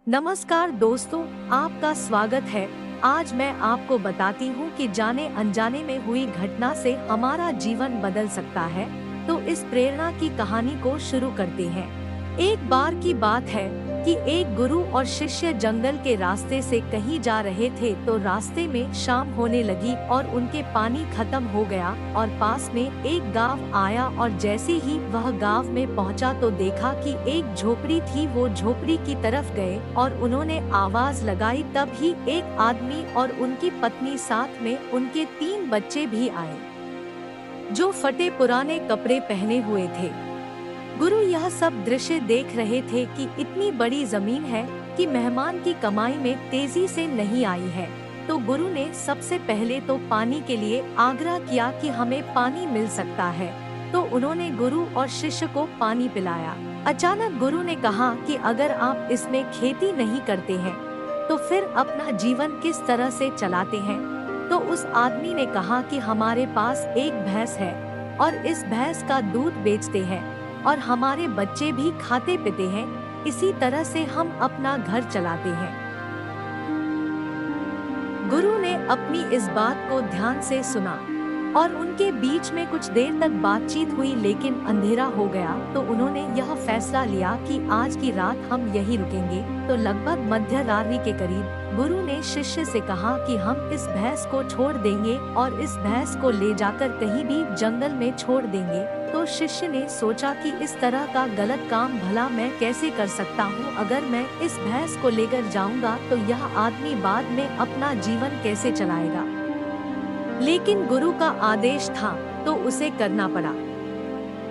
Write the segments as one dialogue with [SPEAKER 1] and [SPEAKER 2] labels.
[SPEAKER 1] नमस्कार दोस्तों, आपका स्वागत है। आज मैं आपको बताती हूँ कि जाने अनजाने में हुई घटना से हमारा जीवन बदल सकता है। तो इस प्रेरणा की कहानी को शुरू करते हैं। एक बार की बात है कि एक गुरु और शिष्य जंगल के रास्ते से कहीं जा रहे थे, तो रास्ते में शाम होने लगी और उनके पानी खत्म हो गया और पास में एक गांव आया। और जैसे ही वह गांव में पहुंचा तो देखा कि एक झोपड़ी थी। वो झोपड़ी की तरफ गए और उन्होंने आवाज लगाई। तब ही एक आदमी और उनकी पत्नी, साथ में उनके 3 बच्चे भी आए, जो फटे पुराने कपड़े पहने हुए थे। गुरु यह सब दृश्य देख रहे थे कि इतनी बड़ी जमीन है कि मेहमान की कमाई में तेजी से नहीं आई है। तो गुरु ने सबसे पहले तो पानी के लिए आग्रह किया कि हमें पानी मिल सकता है। तो उन्होंने गुरु और शिष्य को पानी पिलाया। अचानक गुरु ने कहा कि अगर आप इसमें खेती नहीं करते हैं तो फिर अपना जीवन किस तरह से चलाते हैं। तो उस आदमी ने कहा कि हमारे पास एक भैंस है और इस भैंस का दूध बेचते हैं और हमारे बच्चे भी खाते पीते हैं, इसी तरह से हम अपना घर चलाते हैं। गुरु ने अपनी इस बात को ध्यान से सुना और उनके बीच में कुछ देर तक बातचीत हुई, लेकिन अंधेरा हो गया। तो उन्होंने यह फैसला लिया कि आज की रात हम यहीं रुकेंगे। तो लगभग मध्य रात्रि के करीब गुरु ने शिष्य से कहा कि हम इस भैंस को छोड़ देंगे और इस भैंस को ले जाकर कहीं भी जंगल में छोड़ देंगे। तो शिष्य ने सोचा कि इस तरह का गलत काम भला मैं कैसे कर सकता हूँ। अगर मैं इस भैंस को लेकर जाऊंगा तो यह आदमी बाद में अपना जीवन कैसे चलाएगा। लेकिन गुरु का आदेश था तो उसे करना पड़ा।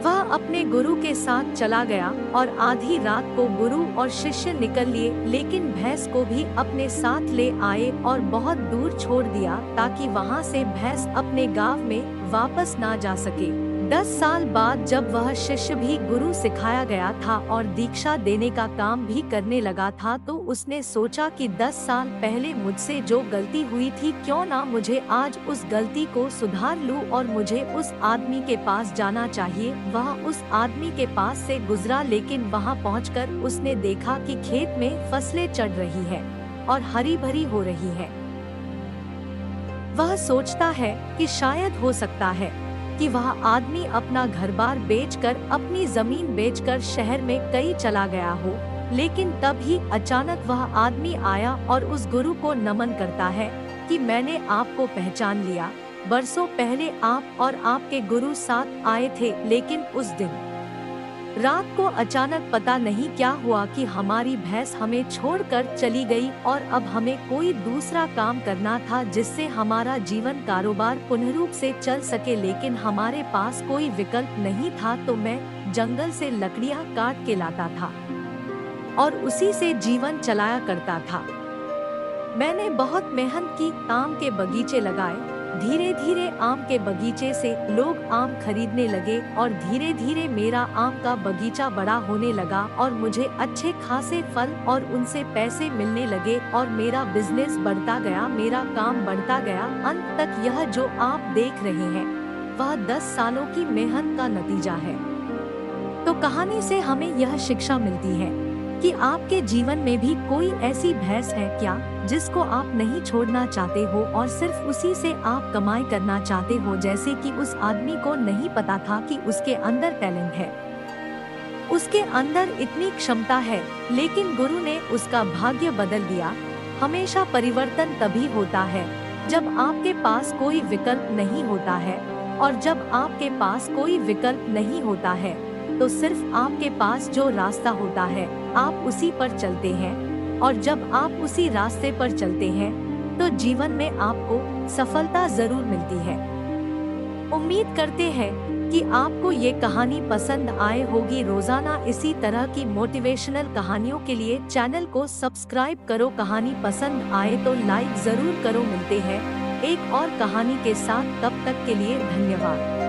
[SPEAKER 1] वह अपने गुरु के साथ चला गया और आधी रात को गुरु और शिष्य निकल लिए, लेकिन भैंस को भी अपने साथ ले आए और बहुत दूर छोड़ दिया ताकि वहां से भैंस अपने गांव में वापस ना जा सके। 10 साल बाद जब वह शिष्य भी गुरु सिखाया गया था और दीक्षा देने का काम भी करने लगा था, तो उसने सोचा कि 10 साल पहले मुझसे जो गलती हुई थी, क्यों ना मुझे आज उस गलती को सुधार लूं और मुझे उस आदमी के पास जाना चाहिए। वह उस आदमी के पास से गुजरा, लेकिन वहां पहुंचकर उसने देखा कि खेत में फसलें चढ़ रही है और हरी भरी हो रही है। वह सोचता है कि शायद हो सकता है कि वह आदमी अपना घर-बार बेचकर, अपनी जमीन बेचकर शहर में कहीं चला गया हो। लेकिन तब ही अचानक वह आदमी आया और उस गुरु को नमन करता है कि मैंने आपको पहचान लिया। बरसों पहले आप और आपके गुरु साथ आए थे, लेकिन उस दिन रात को अचानक पता नहीं क्या हुआ कि हमारी भैंस हमें छोड़कर चली गई और अब हमें कोई दूसरा काम करना था जिससे हमारा जीवन कारोबार पूर्ण रूप से चल सके, लेकिन हमारे पास कोई विकल्प नहीं था। तो मैं जंगल से लकड़ियां काट के लाता था और उसी से जीवन चलाया करता था। मैंने बहुत मेहनत की, आम के बगीचे लगाए। धीरे धीरे आम के बगीचे से लोग आम खरीदने लगे और धीरे धीरे मेरा आम का बगीचा बड़ा होने लगा और मुझे अच्छे खासे फल और उनसे पैसे मिलने लगे और मेरा बिजनेस बढ़ता गया, मेरा काम बढ़ता गया। अंत तक यह जो आप देख रहे हैं वह 10 सालों की मेहनत का नतीजा है। तो कहानी से हमें यह शिक्षा मिलती है कि आपके जीवन में भी कोई ऐसी भैंस है क्या जिसको आप नहीं छोड़ना चाहते हो और सिर्फ उसी से आप कमाई करना चाहते हो। जैसे कि उस आदमी को नहीं पता था कि उसके अंदर टैलेंट है, उसके अंदर इतनी क्षमता है, लेकिन गुरु ने उसका भाग्य बदल दिया। हमेशा परिवर्तन तभी होता है जब आपके पास कोई विकल्प नहीं होता है, और जब आपके पास कोई विकल्प नहीं होता है तो सिर्फ आपके पास जो रास्ता होता है आप उसी पर चलते हैं, और जब आप उसी रास्ते पर चलते हैं तो जीवन में आपको सफलता जरूर मिलती है। उम्मीद करते हैं कि आपको ये कहानी पसंद आए होगी। रोजाना इसी तरह की मोटिवेशनल कहानियों के लिए चैनल को सब्सक्राइब करो। कहानी पसंद आए तो लाइक जरूर करो। मिलते हैं एक और कहानी के साथ, तब तक के लिए धन्यवाद।